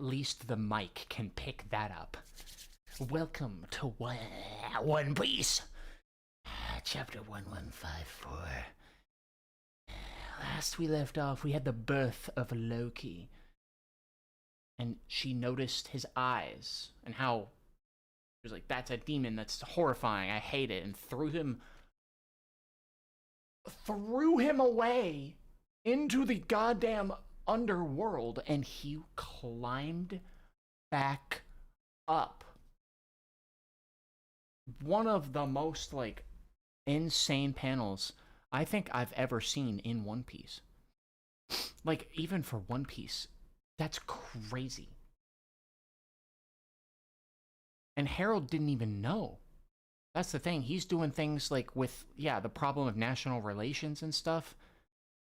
at least the mic can pick that up. Welcome to One Piece, chapter 1154. Last we left off, we had the birth of Loki. And she noticed his eyes and how she was like, that's a demon, that's horrifying, I hate it, and threw him away into the goddamn underworld, and he climbed back up. One of the most, like, insane panels I think I've ever seen in One Piece. Like, even for One Piece, that's crazy. And Harold didn't even know. That's the thing. He's doing things like with, the problem of national relations and stuff.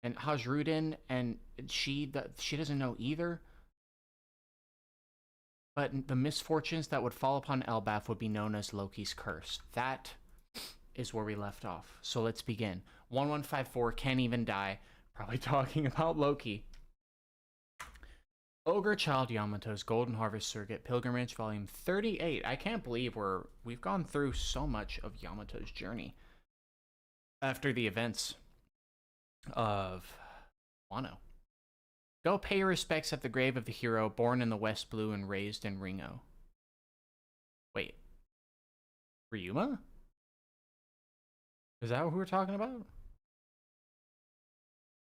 And Hajrudin, and she doesn't know either. But the misfortunes that would fall upon Elbaf would be known as Loki's curse. That is where we left off. So let's begin. 1154, Can't Even Die. Probably talking about Loki. Ogre Child Yamato's Golden Harvest Circuit Pilgrimage Volume 38. I can't believe we've gone through so much of Yamato's journey after the events of Wano. Go pay your respects at the grave of the hero born in the West Blue and raised in Ringo. Wait. Ryuma? Is that what we're talking about?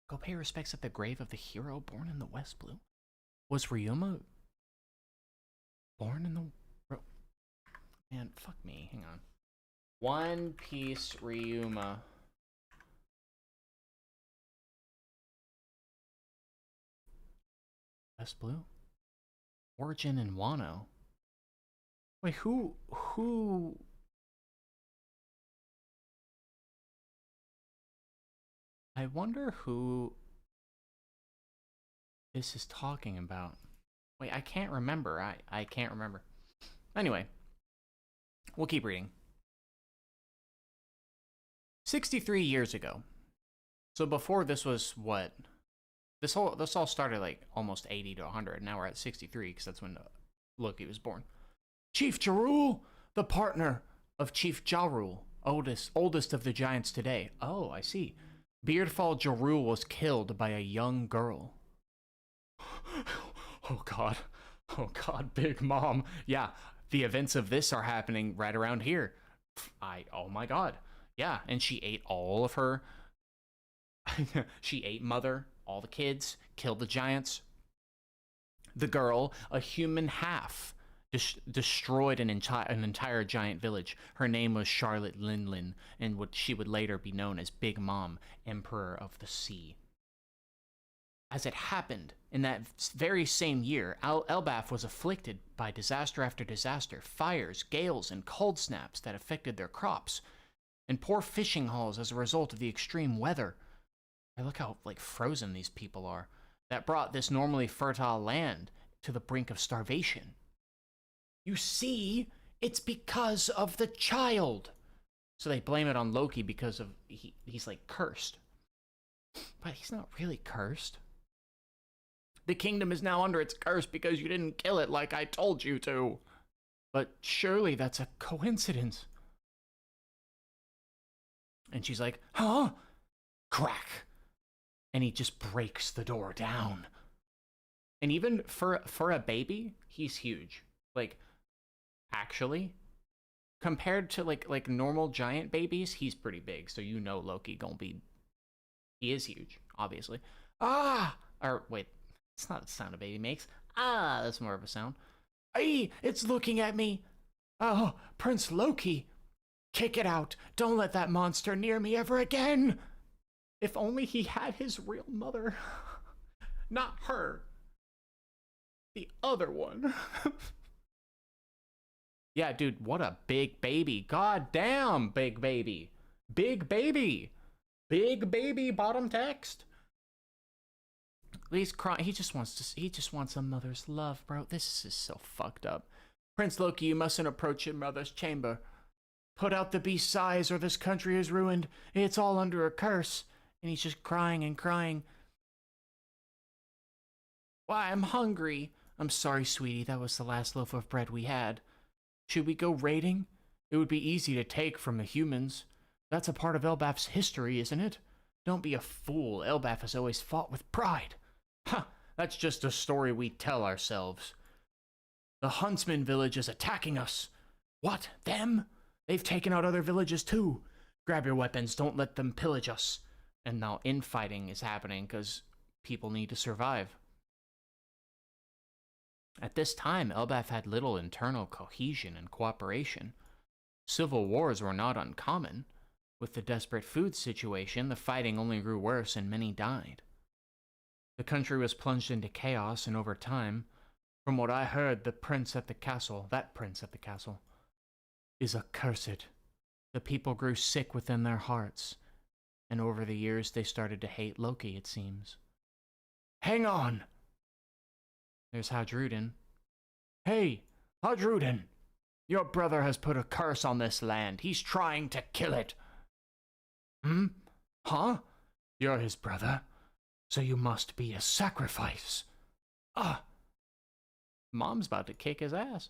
Go pay your respects at the grave of the hero born in the West Blue? Was Ryuma born in the... Man, fuck me. Hang on. One Piece Ryuma. West Blue? Origin in Wano. Wait, who... I wonder who this is talking about. Wait, I can't remember. I can't remember. Anyway, we'll keep reading. 63 years ago. So before this was what? This all started like almost 80 to 100. Now we're at 63 because that's when Loki was born. Chief Jarul, the partner of Chief Ja Rule, oldest of the giants today. Oh, I see. Beardfall Jarul was killed by a young girl. Oh god, Big Mom. Yeah, the events of this are happening right around here. Oh my god. Yeah, and she ate all of her. She ate Mother, all the kids, killed the giants. The girl, a human half, destroyed an entire giant village. Her name was Charlotte Linlin, and she would later be known as Big Mom, Emperor of the Sea. As it happened, in that very same year, Elbaf was afflicted by disaster after disaster, fires, gales, and cold snaps that affected their crops, and poor fishing hauls as a result of the extreme weather. I look how, like, frozen these people are. That brought this normally fertile land to the brink of starvation. You see, it's because of the child. So they blame it on Loki because of he's like cursed. But he's not really cursed. The kingdom is now under its curse because you didn't kill it like I told you to. But surely that's a coincidence. And she's like, huh? Crack. And he just breaks the door down. And even for a baby, he's huge. Like, actually, compared to like normal giant babies, he's pretty big. So you know Loki gonna be... He is huge, obviously. Ah! Or wait, it's not the sound a baby makes. Ah, that's more of a sound. Hey, it's looking at me. Oh, Prince Loki. Kick it out. Don't let that monster near me ever again. If only he had his real mother. Not her. The other one. Yeah, dude, what a big baby. God damn, big baby. Big baby. Big baby bottom text. He's crying. He just wants a mother's love, bro. This is so fucked up. Prince Loki, you mustn't approach your mother's chamber. Put out the beast's sighs or this country is ruined. It's all under a curse. And he's just crying and crying. Why, I'm hungry. I'm sorry, sweetie, that was the last loaf of bread we had. Should we go raiding? It would be easy to take from the humans. That's a part of Elbaf's history, isn't it? Don't be a fool. Elbaf has always fought with pride. Ha! That's just a story we tell ourselves. The Huntsman village is attacking us. What? Them? They've taken out other villages too. Grab your weapons. Don't let them pillage us. And now infighting is happening because people need to survive. At this time, Elbaf had little internal cohesion and cooperation. Civil wars were not uncommon. With the desperate food situation, the fighting only grew worse and many died. The country was plunged into chaos, and over time, from what I heard, that prince at the castle, is accursed. The people grew sick within their hearts, and over the years they started to hate Loki, it seems. Hang on! There's Hadrudin. Hey, Hadrudin! Your brother has put a curse on this land. He's trying to kill it. Hmm? Huh? You're his brother, so you must be a sacrifice. Ah! Mom's about to kick his ass.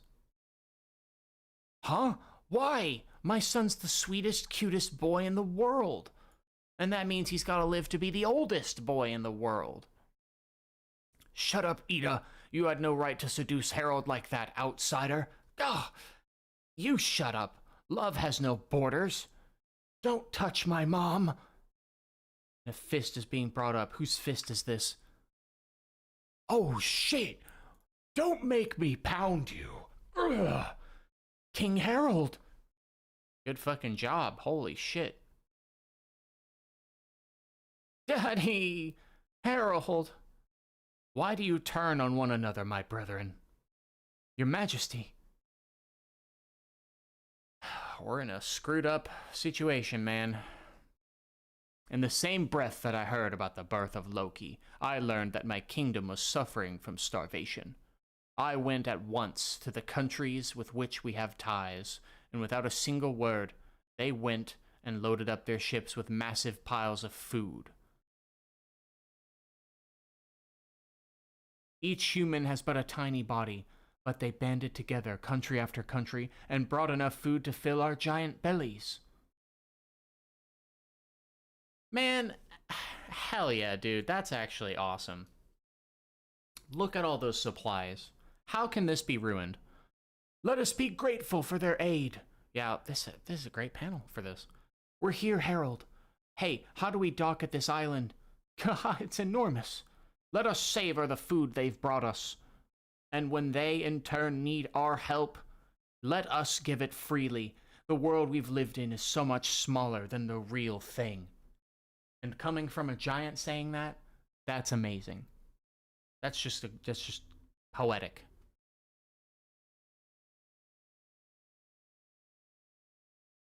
Huh? Why? My son's the sweetest, cutest boy in the world. And that means he's got to live to be the oldest boy in the world. Shut up, Ida. You had no right to seduce Harold like that, outsider. Ah! You shut up. Love has no borders. Don't touch my mom. A fist is being brought up. Whose fist is this? Oh, shit. Don't make me pound you. Ugh. King Harold. Good fucking job. Holy shit. Daddy. Harold. Why do you turn on one another, my brethren? Your Majesty. We're in a screwed up situation, man. In the same breath that I heard about the birth of Loki, I learned that my kingdom was suffering from starvation. I went at once to the countries with which we have ties, and without a single word, they went and loaded up their ships with massive piles of food. Each human has but a tiny body, but they banded together, country after country, and brought enough food to fill our giant bellies. Man, hell yeah, dude. That's actually awesome. Look at all those supplies. How can this be ruined? Let us be grateful for their aid. Yeah, this is a great panel for this. We're here, Harold. Hey, how do we dock at this island? God, it's enormous. Let us savor the food they've brought us. And when they, in turn, need our help, let us give it freely. The world we've lived in is so much smaller than the real thing. And coming from a giant saying that, that's amazing. That's just poetic.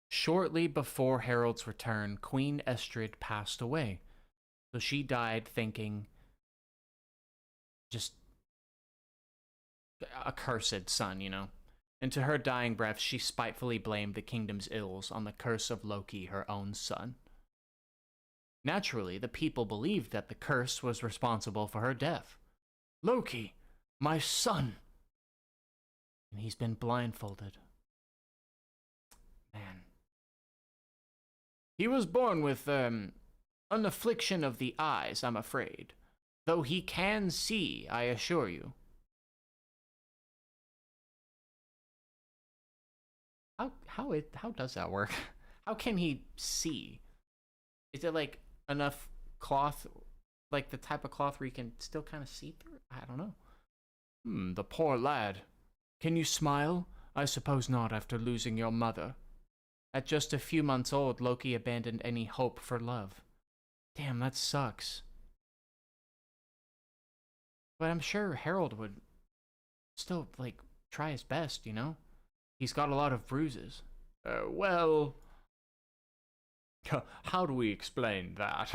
Shortly before Harold's return, Queen Estrid passed away. So she died thinking, just a cursed son, you know. And to her dying breath, she spitefully blamed the kingdom's ills on the curse of Loki, her own son. Naturally, the people believed that the curse was responsible for her death. Loki, my son! And he's been blindfolded. Man. He was born with, an affliction of the eyes, I'm afraid. Though he can see, I assure you. How does that work? How can he see? Is it like enough cloth, like the type of cloth where you can still kind of see through? I don't know. The poor lad. Can you smile? I suppose not after losing your mother. At just a few months old, Loki abandoned any hope for love. Damn, that sucks. But I'm sure Harold would still, like, try his best, you know? He's got a lot of bruises. Well... How do we explain that?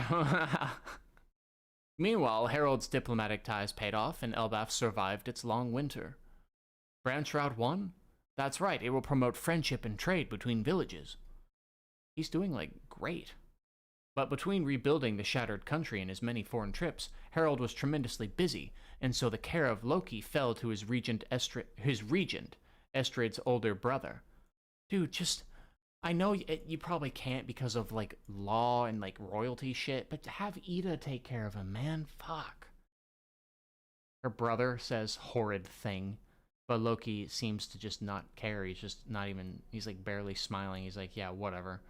Meanwhile, Harold's diplomatic ties paid off, and Elbaf survived its long winter. Branch Route 1? That's right, it will promote friendship and trade between villages. He's doing, like, great. But between rebuilding the shattered country and his many foreign trips, Harold was tremendously busy, and so the care of Loki fell to his regent, Estrid's older brother. Dude, just I know you probably can't because of like law and like royalty shit, but have Ida take care of him, man. Fuck. Her brother says horrid thing, but Loki seems to just not care. He's just not even, he's like barely smiling. He's like, yeah, whatever.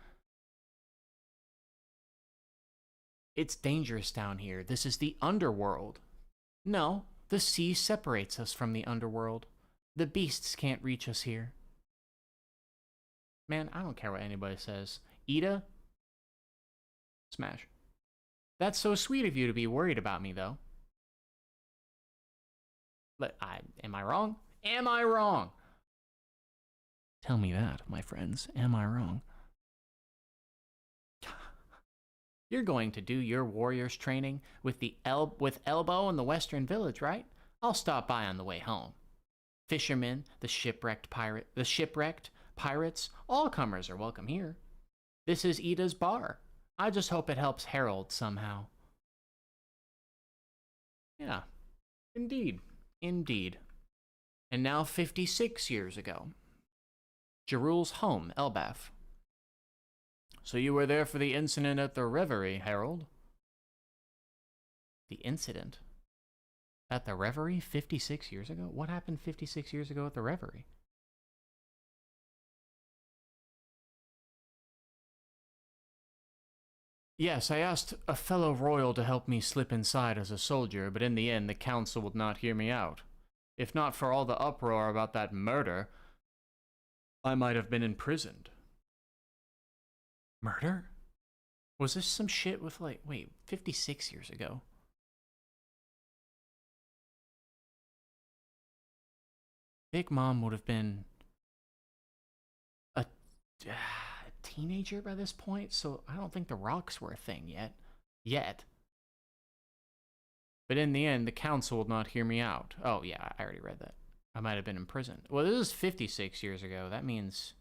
It's dangerous down here. This is the underworld. No, the sea separates us from the underworld. The beasts can't reach us here. Man, I don't care what anybody says. Ida? Smash. That's so sweet of you to be worried about me, though. But am I wrong? Am I wrong? Tell me that, my friends. Am I wrong? You're going to do your warriors training with Elbow in the Western Village, right? I'll stop by on the way home. Fishermen, the shipwrecked pirates, all comers are welcome here. This is Ida's bar. I just hope it helps Harold somehow. Yeah, indeed, indeed. And now 56 years ago. Jerul's home, Elbaf. So you were there for the incident at the Reverie, Harold? The incident? At the Reverie 56 years ago? What happened 56 years ago at the Reverie? Yes, I asked a fellow royal to help me slip inside as a soldier, but in the end the council would not hear me out. If not for all the uproar about that murder, I might have been imprisoned. Murder? Was this some shit with like, wait, 56 years ago? Big Mom would have been a teenager by this point, so I don't think the rocks were a thing yet. But in the end, the council would not hear me out. Oh yeah, I already read that. I might have been imprisoned. Well, this is 56 years ago. That means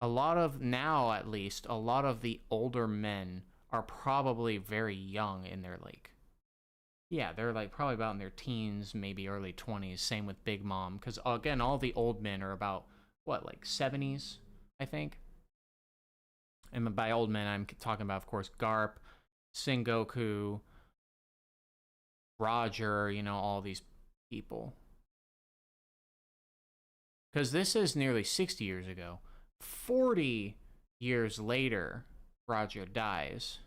a lot of, now at least, a lot of the older men are probably very young in their like, yeah, they're like probably about in their teens, maybe early 20s. Same with Big Mom, because again, all the old men are about, what, like 70s, I think? And by old men, I'm talking about, of course, Garp, Sengoku, Roger, you know, all these people. Because this is nearly 60 years ago. 40 years later, Roger dies.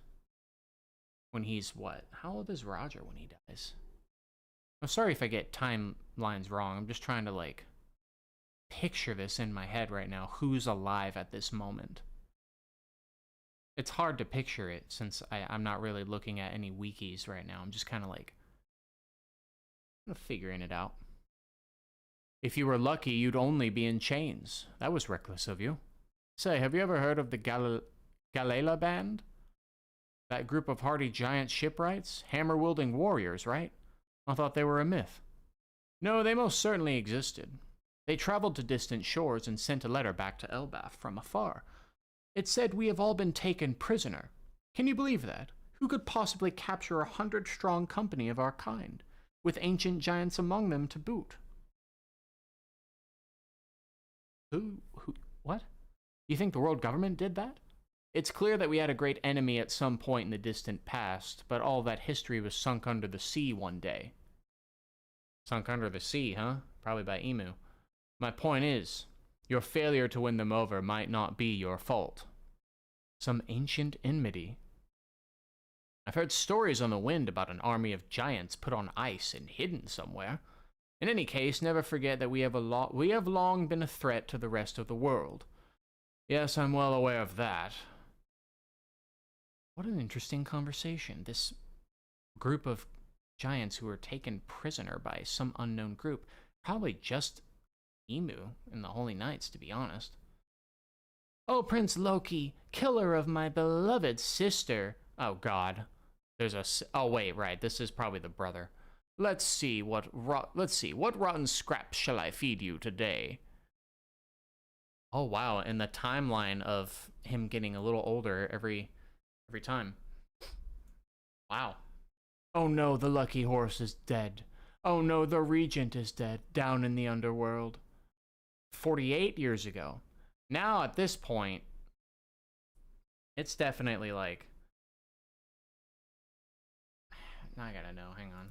When he's what? How old is Roger when he dies? I'm sorry if I get timelines wrong. I'm just trying to, like, picture this in my head right now. Who's alive at this moment? It's hard to picture it since I'm not really looking at any wikis right now. I'm just kind of like figuring it out. If you were lucky, you'd only be in chains. That was reckless of you. Say, have you ever heard of the Galela Band? That group of hardy giant shipwrights? Hammer-wielding warriors, right? I thought they were a myth. No, they most certainly existed. They traveled to distant shores and sent a letter back to Elbaf from afar. It said, we have all been taken prisoner. Can you believe that? Who could possibly capture 100-strong company of our kind, with ancient giants among them to boot? What? You think the world government did that? It's clear that we had a great enemy at some point in the distant past, but all that history was sunk under the sea one day. Sunk under the sea, huh? Probably by Emu. My point is, your failure to win them over might not be your fault. Some ancient enmity. I've heard stories on the wind about an army of giants put on ice and hidden somewhere. In any case, never forget that we have long been a threat to the rest of the world. Yes, I'm well aware of that. What an interesting conversation. This group of giants who were taken prisoner by some unknown group. Probably just Emu and the Holy Knights, to be honest. Oh, Prince Loki, killer of my beloved sister. Oh, God. Oh, wait, right. This is probably the brother. Let's see, what rotten scraps shall I feed you today? Oh wow, and the timeline of him getting a little older every time. Wow. Oh no, the lucky horse is dead. Oh no, the regent is dead, down in the underworld. 48 years ago. Now at this point, it's definitely like, now I gotta know, hang on.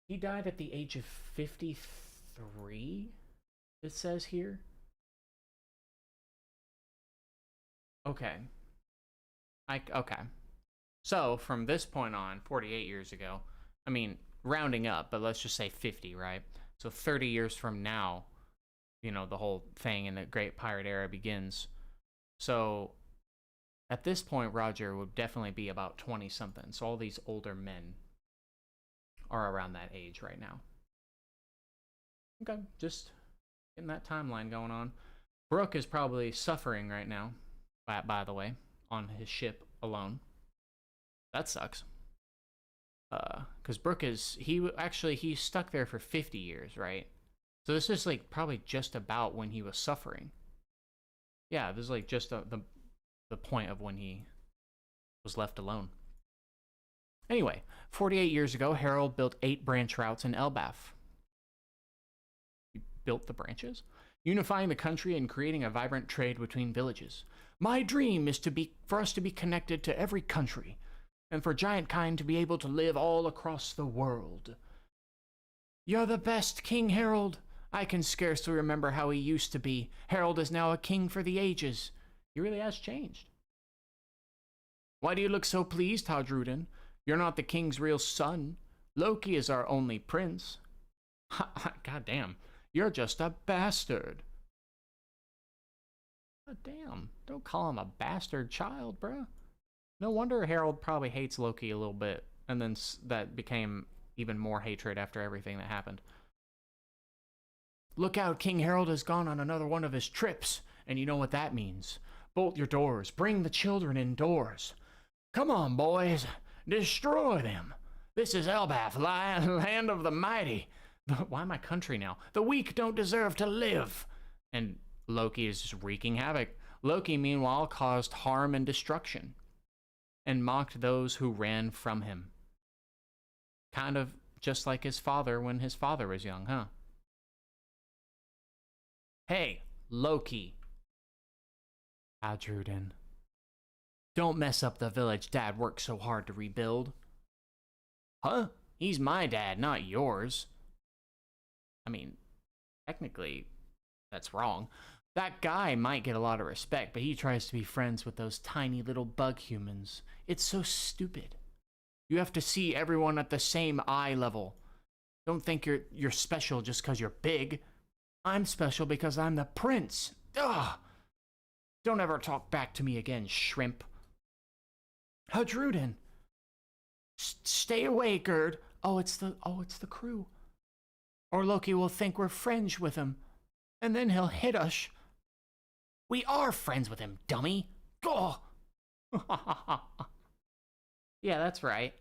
He died at the age of 53, it says here. Okay. Okay. So, from this point on, 48 years ago, I mean, rounding up, but let's just say 50, right? So 30 years from now, you know, the whole thing in the Great Pirate Era begins. So, at this point, Roger would definitely be about 20-something. So all these older men are around that age right now. Okay, just getting that timeline going on. Brooke is probably suffering right now, by the way, on his ship alone. That sucks. Because Brooke is, he's stuck there for 50 years, right? So this is like probably just about when he was suffering. Yeah, this is like just the point of when he was left alone. Anyway, 48 years ago, Harold built 8 branch routes in Elbaf. He built the branches, unifying the country and creating a vibrant trade between villages. My dream is for us to be connected to every country, and for giant kind to be able to live all across the world. You're the best, King Harold. I can scarcely remember how he used to be. Harold is now a king for the ages. He really has changed. Why do you look so pleased, Hadruden? You're not the king's real son. Loki is our only prince. God damn, you're just a bastard. God damn, don't call him a bastard child, bruh. No wonder Harold probably hates Loki a little bit, and then that became even more hatred after everything that happened. Look out, King Harold has gone on another one of his trips, and you know what that means. Bolt your doors, bring the children indoors. Come on, boys, destroy them. This is Elbaf, land of the mighty. Why my country now? The weak don't deserve to live. And Loki is just wreaking havoc. Loki, meanwhile, caused harm and destruction, and mocked those who ran from him. Kind of just like his father when his father was young, huh? Hey, Loki. Hadruden. Don't mess up the village Dad worked so hard to rebuild. Huh? He's my dad, not yours. I mean, technically, that's wrong. That guy might get a lot of respect, but he tries to be friends with those tiny little bug humans. It's so stupid. You have to see everyone at the same eye level. Don't think you're special just because you're big. I'm special because I'm the prince. Ugh! Don't ever talk back to me again, shrimp. Hadruden. Stay away, Gerd. Oh, it's the crew. Or Loki will think we're friends with him, and then he'll hit us. We are friends with him, dummy. Oh. Yeah, that's right.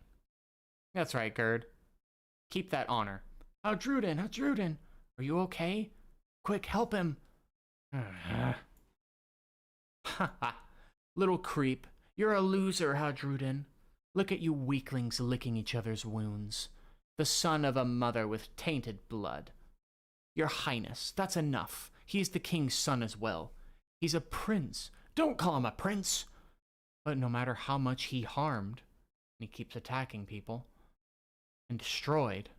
That's right, Gerd. Keep that honor. Hadruden, are you okay? Quick, help him. Little creep, you're a loser, Hadruden. Look at you weaklings licking each other's wounds. The son of a mother with tainted blood. Your Highness, that's enough. He's the king's son as well. He's a prince. Don't call him a prince. But no matter how much he harmed, he keeps attacking people and destroyed.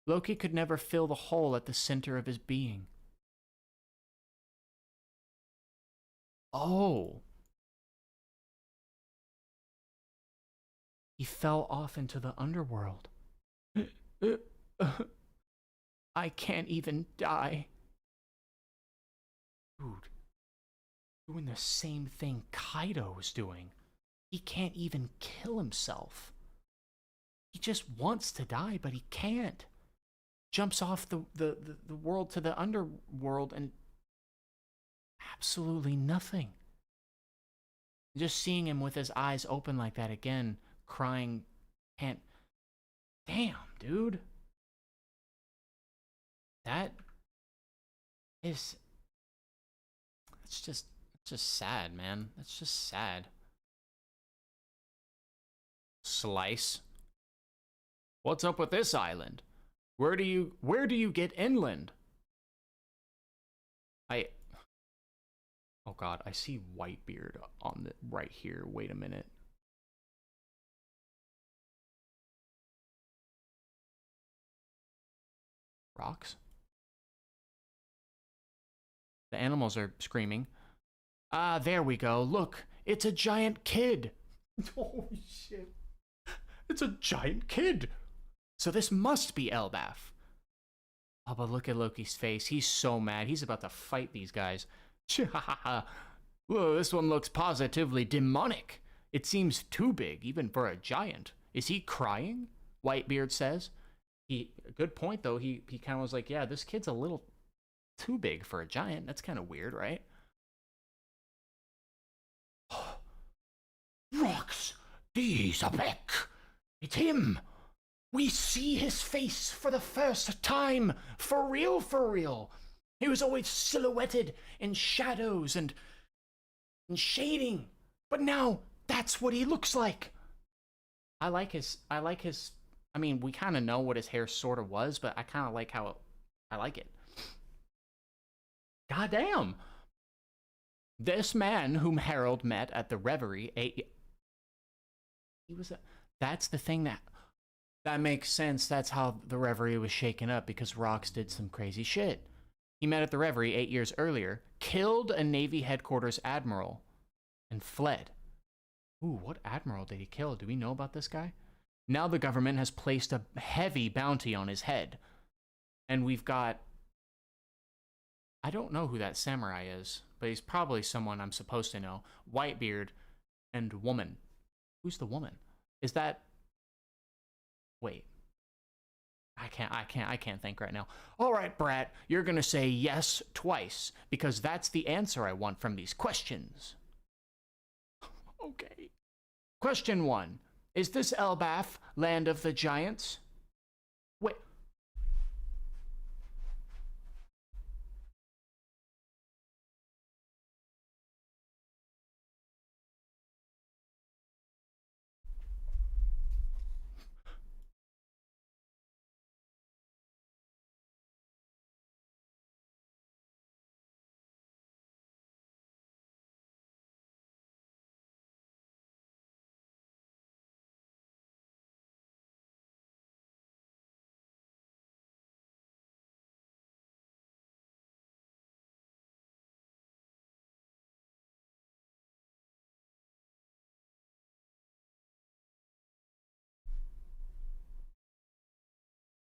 Loki could never fill the hole at the center of his being. Oh. He fell off into the underworld. I can't even die. Dude, doing the same thing Kaido's doing. He can't even kill himself. He just wants to die, but he can't. Jumps off the world to the underworld and absolutely nothing. Just seeing him with his eyes open like that again, crying, can't. Damn, dude. That is... It's just sad, man. That's just sad. Slice. What's up with this island? Where do you get inland? Oh god, I see Whitebeard on the right here. Wait a minute. Rocks? The animals are screaming. Ah, there we go. Look, it's a giant kid. Holy shit. It's a giant kid. So this must be Elbaf. Oh, but look at Loki's face. He's so mad. He's about to fight these guys. Whoa, this one looks positively demonic. It seems too big, even for a giant. Is he crying? Whitebeard says. Good point, though. He kind of was like, yeah, this kid's a little too big for a giant. That's kind of weird, right? Rocks, these are back. It's him. We see his face for the first time. For real, for real. He was always silhouetted in shadows and shading. But now, that's what he looks like. I like his, I mean, we kind of know what his hair sort of was, but I kind of like how, I like it. Goddamn. This man whom Harold met at the Reverie, that's the thing that makes sense. That's how the Reverie was shaken up, because Rox did some crazy shit. He met at the Reverie 8 years earlier, killed a Navy headquarters admiral, and fled. Ooh, what admiral did he kill? Do we know about this guy? Now the government has placed a heavy bounty on his head. And we've got... I don't know who that samurai is, but he's probably someone I'm supposed to know. Whitebeard and woman. Who's the woman? Is that... Wait. I can't think right now. All right, Brat, you're gonna say yes twice, because that's the answer I want from these questions. Okay. Question 1. Is this Elbaf, land of the giants? Wait.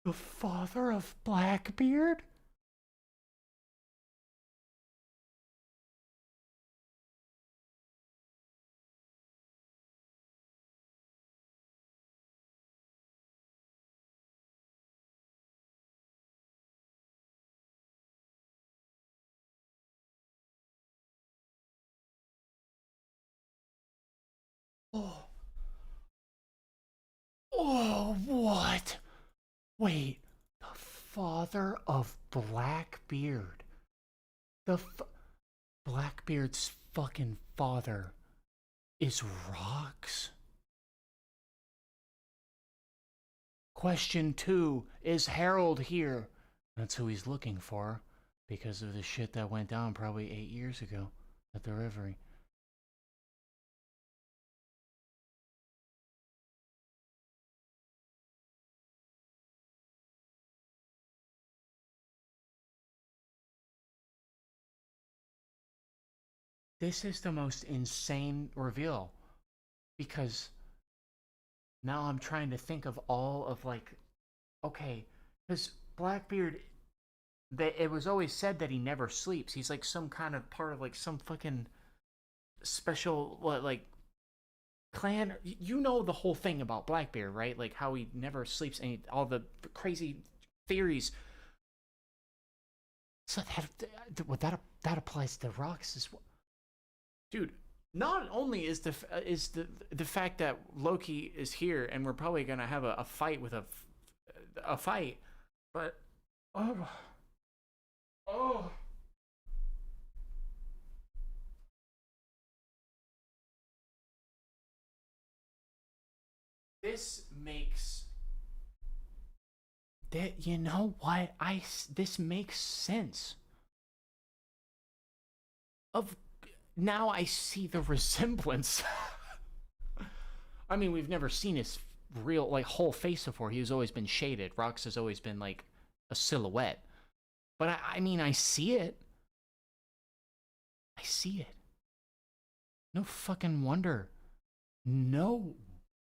The father of Blackbeard? Oh. Oh, what? Wait. The father of Blackbeard. Blackbeard's fucking father is Rox? Question 2. Is Harold here? That's who he's looking for, because of the shit that went down probably 8 years ago at the Reverie. This is the most insane reveal, because now I'm trying to think of all of, like, okay, because Blackbeard, it was always said that he never sleeps. He's like some kind of part of like some fucking special, like, clan. You know the whole thing about Blackbeard, right? Like how he never sleeps and all the crazy theories. So that applies to Rox as well. Dude, not only is the fact that Loki is here and we're probably gonna have a fight with a a fight, but oh, oh. This makes that, you know what? This makes sense. Of now I see the resemblance. I mean, we've never seen his real like whole face before. He's always been shaded. Rox has always been like a silhouette. But I mean, I see it. I see it. No fucking wonder. No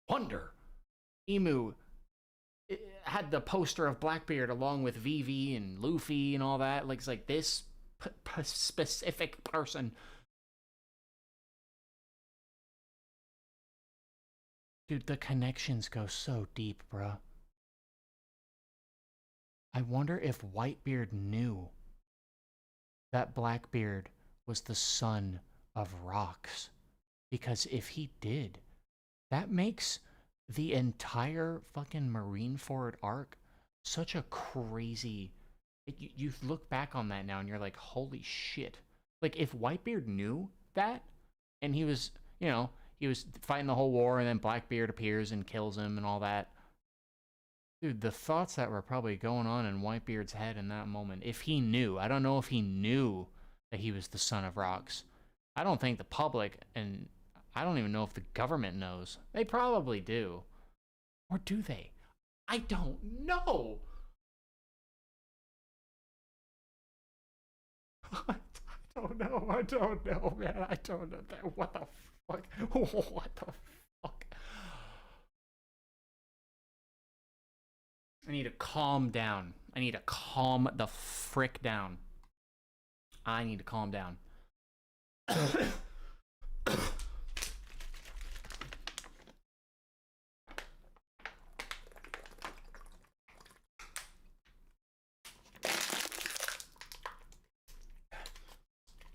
wonder. Emu had the poster of Blackbeard along with Vivi and Luffy and all that. Like, it's like this specific person. Dude, the connections go so deep, bruh. I wonder if Whitebeard knew that Blackbeard was the son of Rox. Because if he did, that makes the entire fucking Marineford arc such a crazy... You look back on that now and you're like, holy shit. Like, if Whitebeard knew that, and he was, you know, he was fighting the whole war, and then Blackbeard appears and kills him and all that. Dude, the thoughts that were probably going on in Whitebeard's head in that moment, if he knew. I don't know if he knew that he was the son of Rox. I don't think the public, and I don't even know if the government knows. They probably do. Or do they? I don't know. I don't know. I don't know, man. I don't know. What the fuck? What the fuck? I need to calm down. I need to calm the frick down. I need to calm down.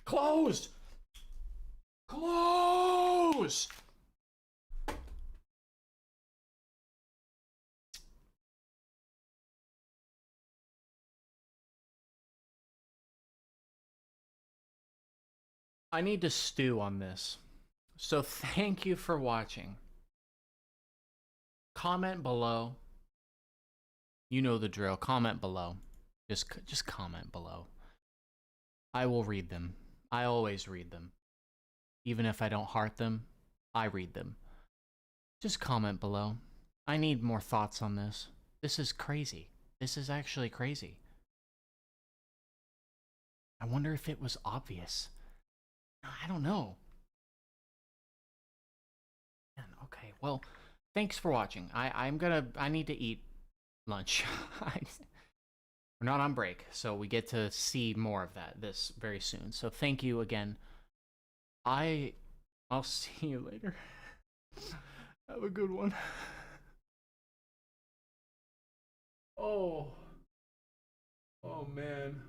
Closed! Close! I need to stew on this. So thank you for watching. Comment below. You know the drill. Comment below. Just comment below. I will read them. I always read them. Even if I don't heart them, I read them. Just comment below. I need more thoughts on this. This is crazy. This is actually crazy. I wonder if it was obvious. I don't know. Okay, well, thanks for watching. I need to eat lunch. We're not on break, so we get to see more of this very soon. So thank you again. I'll see you later. Have a good one. Oh man.